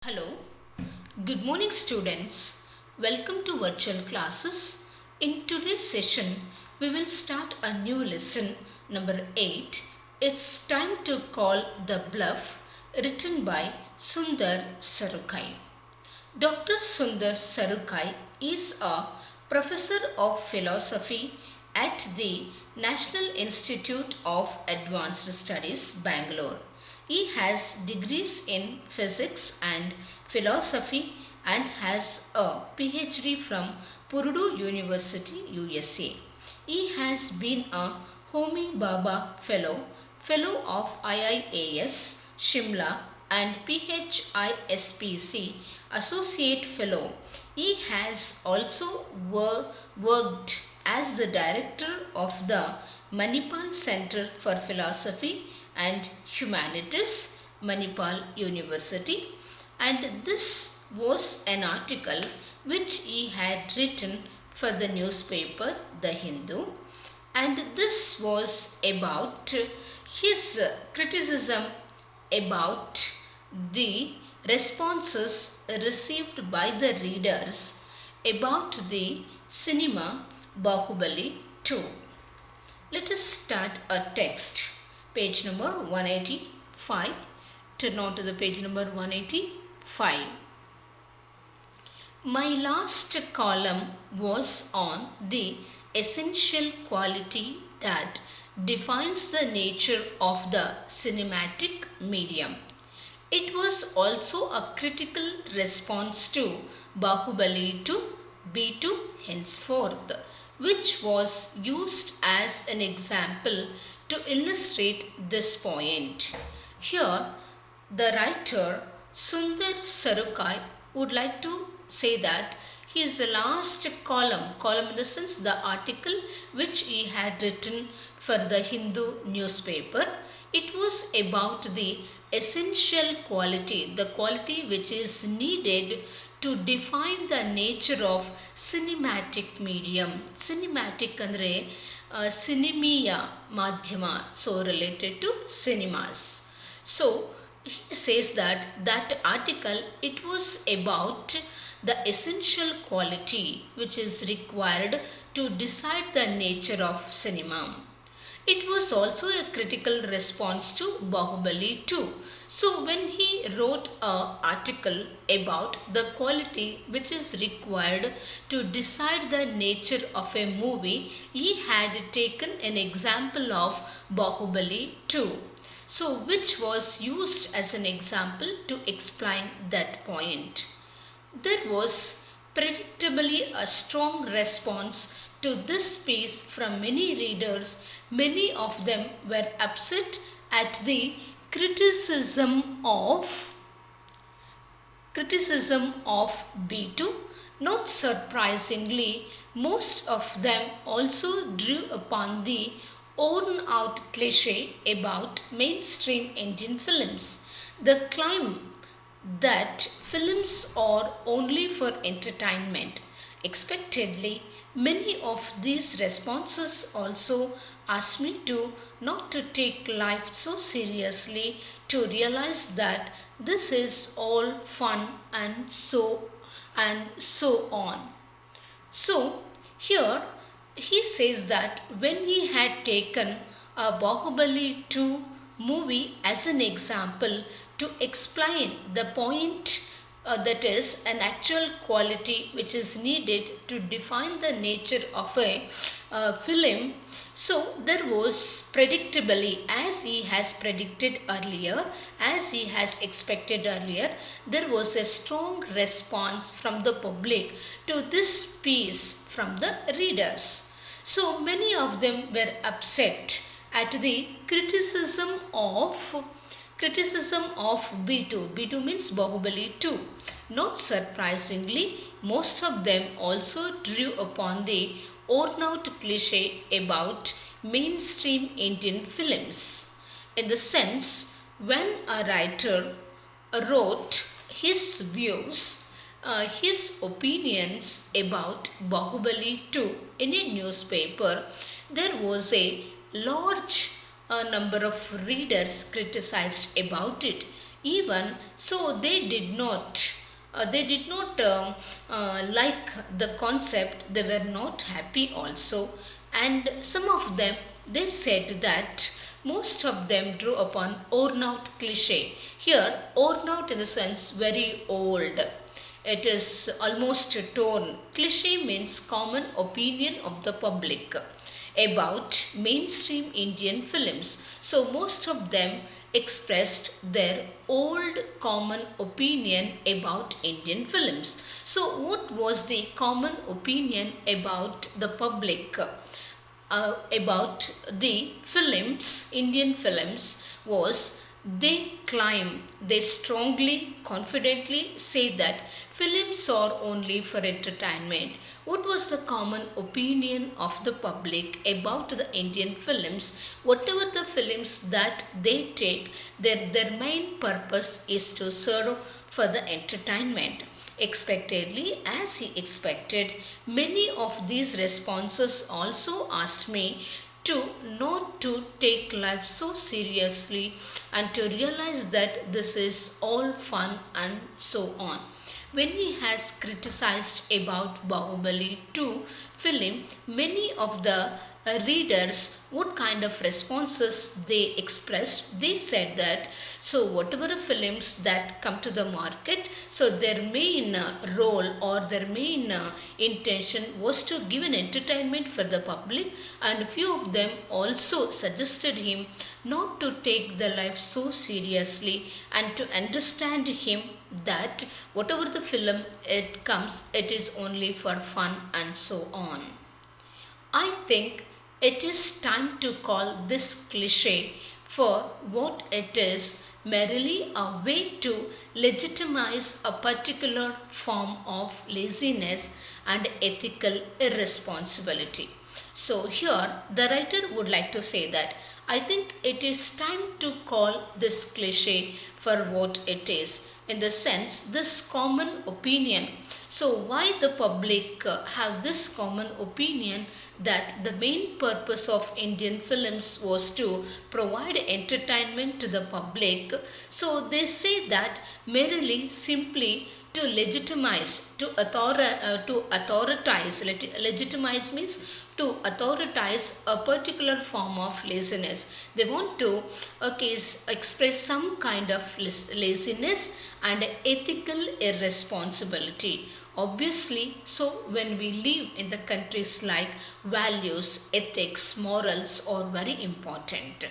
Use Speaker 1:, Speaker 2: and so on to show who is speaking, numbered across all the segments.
Speaker 1: Hello, good morning students. Welcome to virtual classes. In today's session, we will start a new lesson number 8. It's time to call the bluff, written by Sundar Sarukai. Dr. Sundar Sarukai is a professor of philosophy at the National Institute of Advanced Studies, Bangalore. He has degrees in physics and philosophy and has a PhD from Purdue University, USA. He has been a Homi Bhabha Fellow, Fellow of IIAS, Shimla, and PHISPC Associate Fellow. He has also worked as the director of the Manipal Center for Philosophy and Humanities, Manipal University, and this was an article which he had written for the newspaper The Hindu, and this was about his criticism about the responses received by the readers about the cinema Bahubali 2. Let us start a text. Page number 185. Turn on to the page number 185. My last column was on the essential quality that defines the nature of the cinematic medium. It was also a critical response to Bahubali 2 B2 henceforth, which was used as an example to illustrate this point. Here, the writer Sundar Sarukai would like to say that his last column in the sense the article which he had written for the Hindu newspaper, it was about the essential quality, the quality which is needed to define the nature of cinematic medium. Cinematic andre cinemia madhyama, so related to cinemas. So he says that article, it was about the essential quality which is required to decide the nature of cinema. It was also a critical response to Bahubali 2. So when he wrote an article about the quality which is required to decide the nature of a movie, he had taken an example of Bahubali 2. So which was used as an example to explain that point. There was predictably a strong response to this piece from many readers. Many of them were upset at the criticism of B2. Not surprisingly, most of them also drew upon the worn out cliche about mainstream Indian films. The claim that films are only for entertainment. Expectedly, many of these responses also asked me to not to take life so seriously, to realize that this is all fun and so on. So here he says that when he had taken a Bahubali 2 movie as an example to explain the point, that is an actual quality which is needed to define the nature of a film. So there was predictably, as he has predicted earlier, as he has expected earlier, there was a strong response from the public to this piece from the readers. So many of them were upset at the criticism of B2. B2 means Bahubali 2. Not surprisingly, most of them also drew upon the worn out cliche about mainstream Indian films. In the sense, when a writer wrote his views, his opinions about Bahubali 2 in a newspaper, there was a large number of readers criticized about it. Even so, they did not like the concept. They were not happy also, and some of them, they said that most of them drew upon worn out cliche. Here, worn out in the sense very old. It is almost torn. Cliche means common opinion of the public about mainstream Indian films. So most of them expressed their old common opinion about Indian films. So what was the common opinion about the public? About the films, Indian films, was they strongly, confidently say that films are only for entertainment. What was the common opinion of the public about the Indian films? Whatever the films that they take, their main purpose is to serve for the entertainment. Expectedly, as he expected, many of these responses also asked me to not to take life so seriously and to realize that this is all fun and so on. When he has criticized about Bahubali 2 film, many of the readers, what kind of responses they expressed, they said that so whatever films that come to the market, so their main role or their main intention was to give an entertainment for the public, and few of them also suggested him not to take the life so seriously and to understand him that whatever the film it comes, it is only for fun and so on. I think it is time to call this cliche for what it is, merely a way to legitimize a particular form of laziness and ethical irresponsibility. So, here the writer would like to say that I think it is time to call this cliche for what it is, in the sense, this common opinion. So, why the public have this common opinion that the main purpose of Indian films was to provide entertainment to the public? So, they say that merely simply to legitimize, to authoritize, legitimize means to authoritize a particular form of laziness. They want to express some kind of laziness and ethical irresponsibility. Obviously, so when we live in the countries like values, ethics, morals are very important.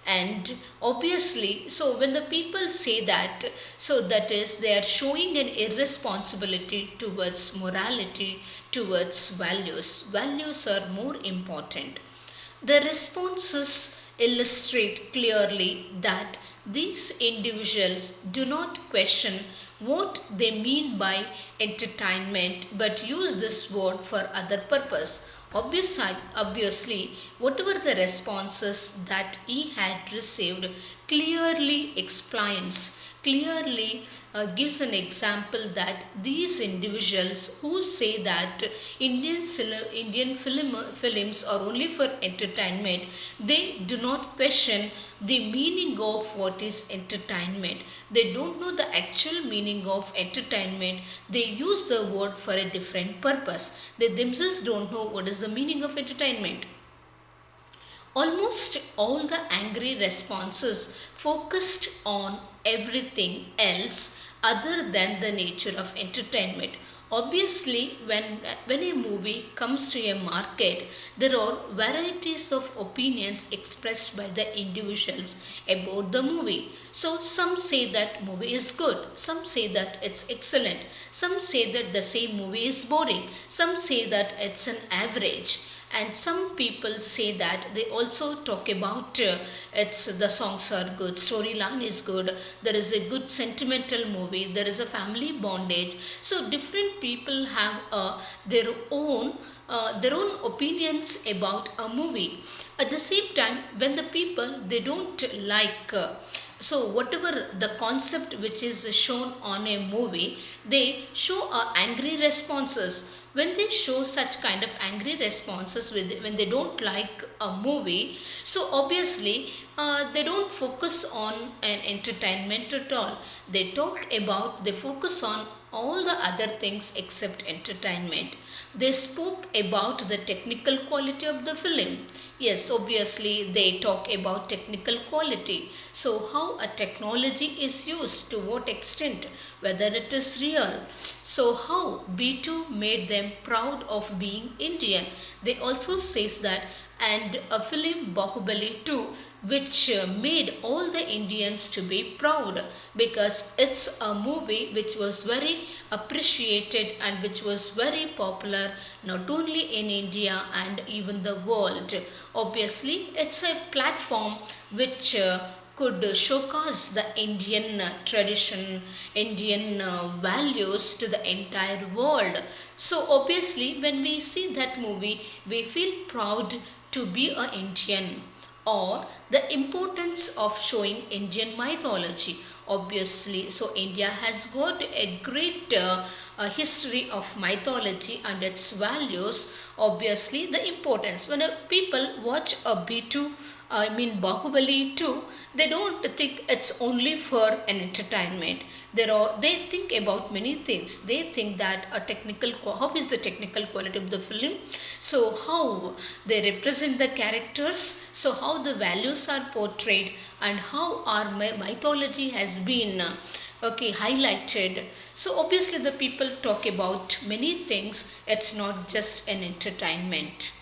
Speaker 1: And obviously, so when the people say that, so that is they are showing an irresponsibility towards morality, towards values. Values are more important. The responses illustrate clearly that these individuals do not question what they mean by entertainment but use this word for other purpose. Obviously, whatever the responses that he had received clearly explains, clearly gives an example that these individuals who say that films are only for entertainment, they do not question the meaning of what is entertainment. They don't know the actual meaning of entertainment. They use the word for a different purpose. They themselves don't know what is the meaning of entertainment. Almost all the angry responses focused on everything else other than the nature of entertainment. Obviously, when a movie comes to a market, there are varieties of opinions expressed by the individuals about the movie. So, some say that movie is good, some say that it's excellent, some say that the same movie is boring, some say that it's an average, and some people say that they also talk about it's the songs are good, storyline is good, there is a good sentimental movie, there is a family bondage. So different people have their own opinions about a movie. At the same time, when the people they don't like so whatever the concept which is shown on a movie, they show angry responses. when they show such kind of angry responses when they don't like a movie, so obviously they don't focus on an entertainment at all. They focus on all the other things except entertainment. They spoke about the technical quality of the film. Yes, obviously they talk about technical quality. So how a technology is used, to what extent, whether it is real. So how B2 made them proud of being Indian. They also says that, and a film Bahubali 2, which made all the Indians to be proud, because it's a movie which was very appreciated and which was very popular not only in India and even the world. Obviously, it's a platform which could showcase the Indian tradition, Indian values to the entire world. So obviously, when we see that movie, we feel proud to be an Indian, or the importance of showing Indian mythology. Obviously, so India has got a great history of mythology and its values. Obviously, the importance when people watch a B2, I mean Bahubali 2, they don't think it's only for an entertainment. They think about many things. They think that how is the technical quality of the film, so how they represent the characters, so how the values are portrayed, and how our mythology has been highlighted. So obviously the people talk about many things. It's not just an entertainment.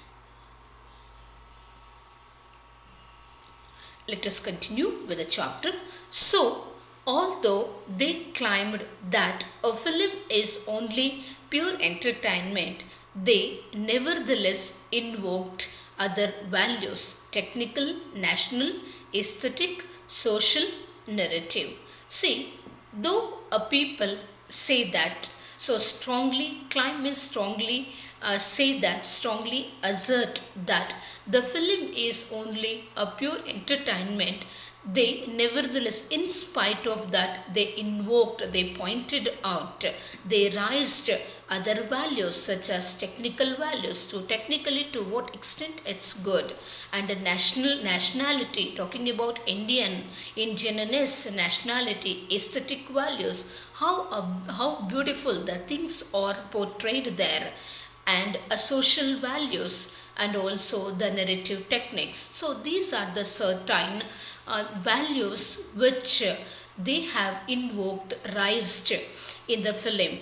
Speaker 1: Let us continue with the chapter. So, although they claimed that a film is only pure entertainment, they nevertheless invoked other values: technical, national, aesthetic, social, narrative. See, though a people say that, so strongly claim means strongly say that, strongly assert that the film is only a pure entertainment, they nevertheless, in spite of that, they invoked, they pointed out, they raised other values such as technical values, to technically to what extent it's good, and a nationality, talking about Indianness, nationality, aesthetic values, how beautiful the things are portrayed there, and a social values, and also the narrative techniques. So these are the certain values which they have invoked, raised in the film.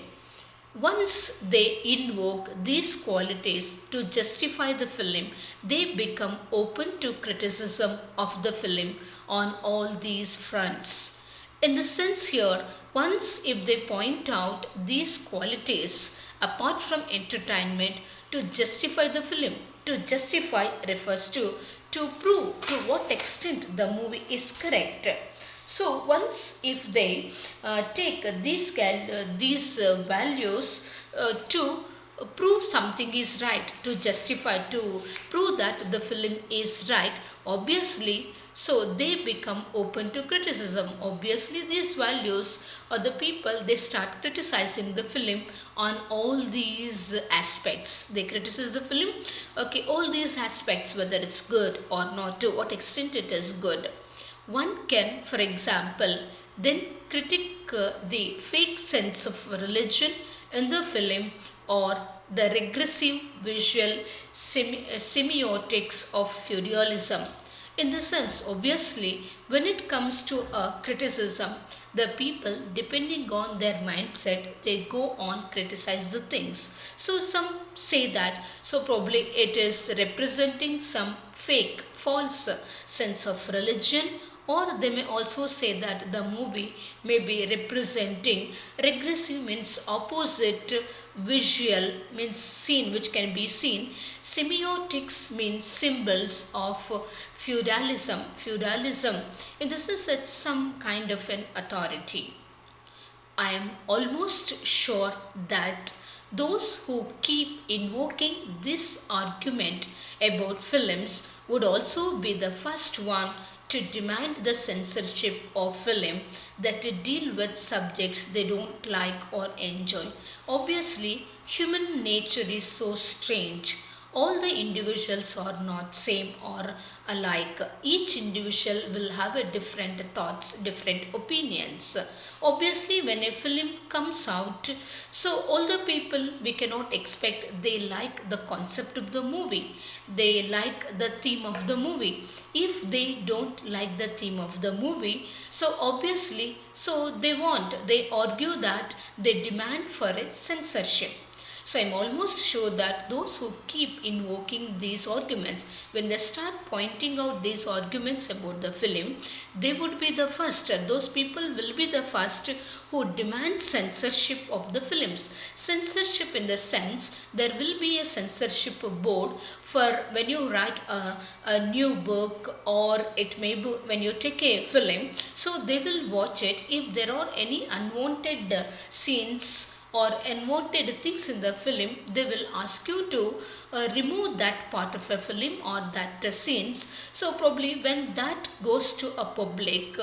Speaker 1: Once they invoke these qualities to justify the film, they become open to criticism of the film on all these fronts. In the sense here, once if they point out these qualities apart from entertainment to justify the film, to justify refers to prove to what extent the movie is correct. So once if they take these values to prove something is right, to justify, to prove that the film is right, obviously, so they become open to criticism. Obviously, these values or the people, they start criticizing the film on all these aspects. They criticize the film, okay, all these aspects, whether it's good or not, to what extent it is good. One can, for example, then critique the fake sense of religion in the film, or the regressive visual semiotics of feudalism. In the sense, obviously, when it comes to a criticism, the people, depending on their mindset, they go on criticize the things. So some say that, so probably it is representing some fake, false sense of religion, or they may also say that the movie may be representing regressive means opposite, visual means seen, which can be seen, semiotics means symbols of feudalism, in this is it's some kind of an authority. I am almost sure that those who keep invoking this argument about films would also be the first one to demand the censorship of film that deal with subjects they don't like or enjoy. Obviously, human nature is so strange. All the individuals are not same or alike. Each individual will have a different thoughts, different opinions. Obviously, when a film comes out, so all the people we cannot expect they like the concept of the movie. They like the theme of the movie. If they don't like the theme of the movie, so obviously, so they argue that they demand for a censorship. So I'm almost sure that those who keep invoking these arguments, when they start pointing out these arguments about the film, they would be the first. Those people will be the first who demand censorship of the films. Censorship in the sense there will be a censorship board for when you write a new book, or it may be when you take a film. So they will watch it. If there are any unwanted scenes or unwanted things in the film, they will ask you to remove that part of a film or that scenes. So probably when that goes to a public,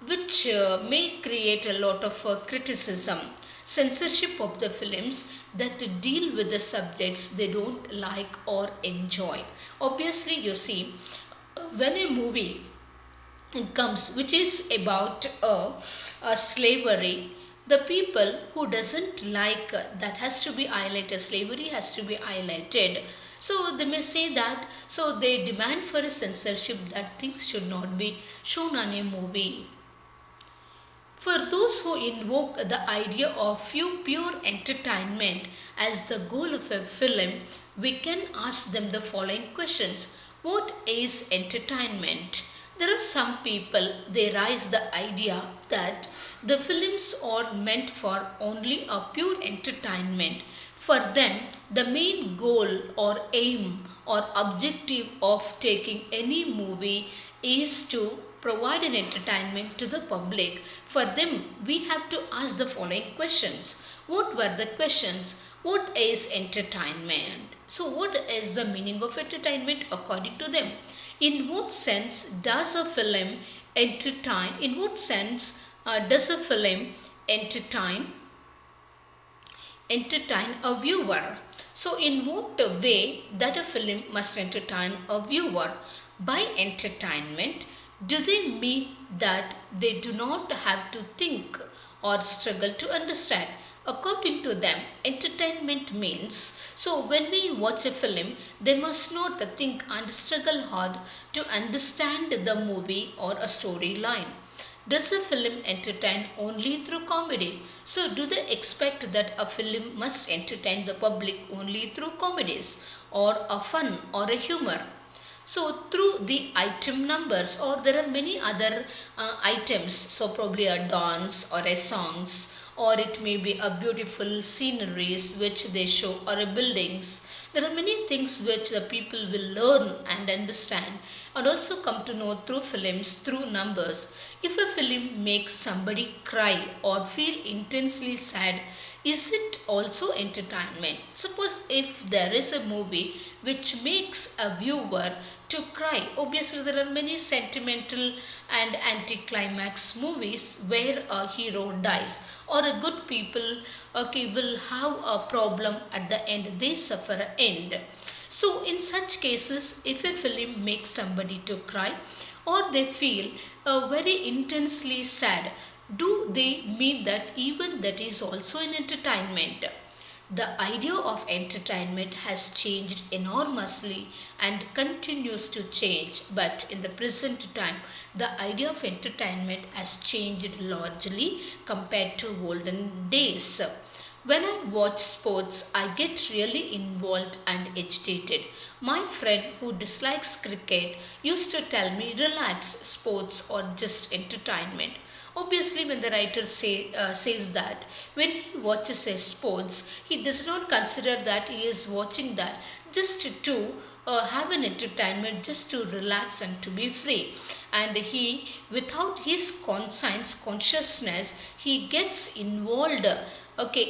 Speaker 1: which may create a lot of criticism, censorship of the films that deal with the subjects they don't like or enjoy. Obviously, you see, when a movie comes which is about a slavery, the people who doesn't like that has to be highlighted, slavery has to be highlighted, so they may say that, so they demand for a censorship that things should not be shown on a movie. For those who invoke the idea of pure entertainment as the goal of a film, we can ask them the following questions. What is entertainment? There are some people, they raise the idea that the films are meant for only a pure entertainment. For them, the main goal or aim or objective of taking any movie is to provide an entertainment to the public. For them, we have to ask the following questions. What were the questions? What is entertainment? So, what is the meaning of entertainment according to them? In what sense does a film entertain? In what sense does a film entertain a viewer? So, in what way that a film must entertain a viewer? By entertainment, do they mean that they do not have to think or struggle to understand? According to them, entertainment means, so when we watch a film, they must not think and struggle hard to understand the movie or a storyline. Does a film entertain only through comedy? So, do they expect that a film must entertain the public only through comedies or a fun or a humor? So through the item numbers, or there are many other items, so probably a dance or a songs, or it may be a beautiful sceneries which they show, or a buildings. There are many things which the people will learn and understand and also come to know through films, through numbers. If a film makes somebody cry or feel intensely sad, is it also entertainment? Suppose if there is a movie which makes a viewer to cry, obviously there are many sentimental and anticlimax movies where a hero dies or a good people will have a problem at the end, they suffer an end. So in such cases, if a film makes somebody to cry or they feel very intensely sad, do they mean that even that is also an entertainment? The idea of entertainment has changed enormously and continues to change, but in the present time, the idea of entertainment has changed largely compared to olden days. When I watch sports, I get really involved and agitated. My friend who dislikes cricket used to tell me, relax, sports or just entertainment. Obviously, when the writer says that, when he watches a sports, he does not consider that he is watching that just to have an entertainment, just to relax and to be free. And he, without his consciousness, he gets involved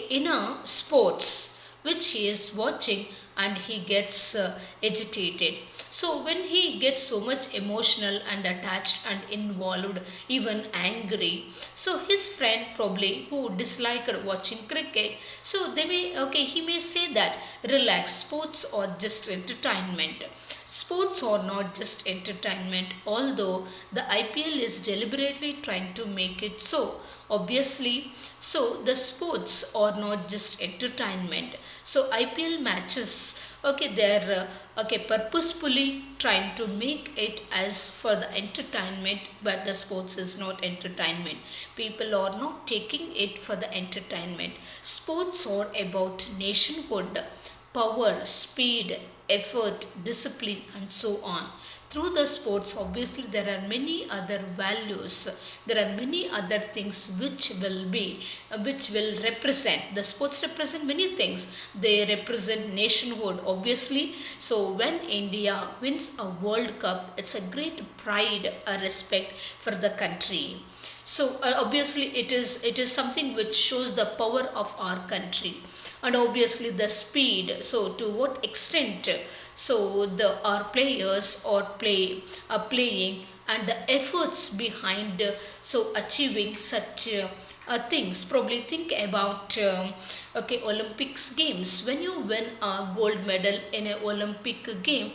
Speaker 1: in a sports which he is watching and he gets agitated. So when he gets so much emotional and attached and involved, even angry, so his friend probably who disliked watching cricket, so they may, okay, he may say that relax, sports are just entertainment. Sports are not just entertainment, although the IPL is deliberately trying to make it so. Obviously, so the sports are not just entertainment. So IPL matches, okay, they're okay, purposefully trying to make it as for the entertainment, but the sports is not entertainment. People are not taking it for the entertainment. Sports are about nationhood, power, speed, effort, discipline, and so on. Through the sports, obviously, there are many other values. There are many other things which will represent. The sports represent many things. They represent nationhood, obviously. So when India wins a World Cup, it's a great pride, a respect for the country. So obviously it is something which shows the power of our country, and obviously the speed. So to what extent so the our players are playing, and the efforts behind so achieving such things. Probably think about okay, Olympics games. When you win a gold medal in an Olympic game,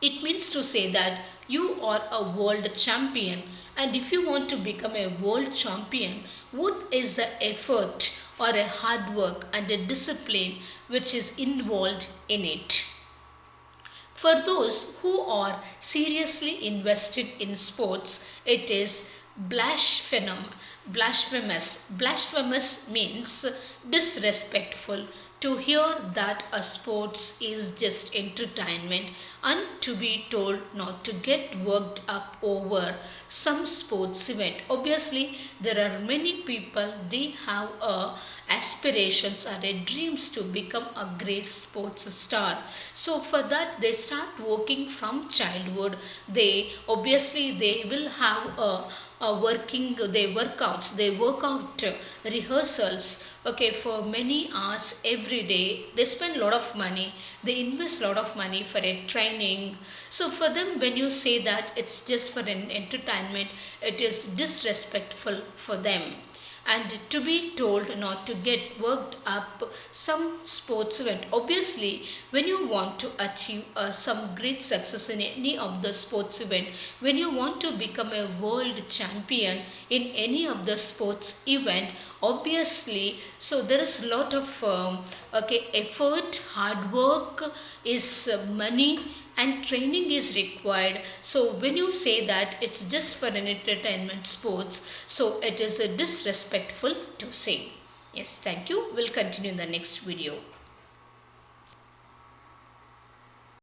Speaker 1: it means to say that you are a world champion. And if you want to become a world champion, what is the effort or a hard work and a discipline which is involved in it? For those who are seriously invested in sports, it is blasphemous. Blasphemous. Blasphemous means disrespectful. To hear that a sports is just entertainment, and to be told not to get worked up over some sports event. Obviously, there are many people, they have aspirations or a dreams to become a great sports star. So for that they start working from childhood. They obviously they will have working, they workouts, they work out rehearsals, okay, for many hours every day. They spend a lot of money, they invest a lot of money for a training. So for them, when you say that it's just for an entertainment, it is disrespectful for them. And to be told not to get worked up some sports event. Obviously, when you want to achieve some great success in any of the sports event, when you want to become a world champion in any of the sports event, obviously, so there is a lot of okay, effort, hard work, is money, and training is required. So when you say that it's just for an entertainment sports, so it is disrespectful to say. Yes, thank you. We'll continue in the next video.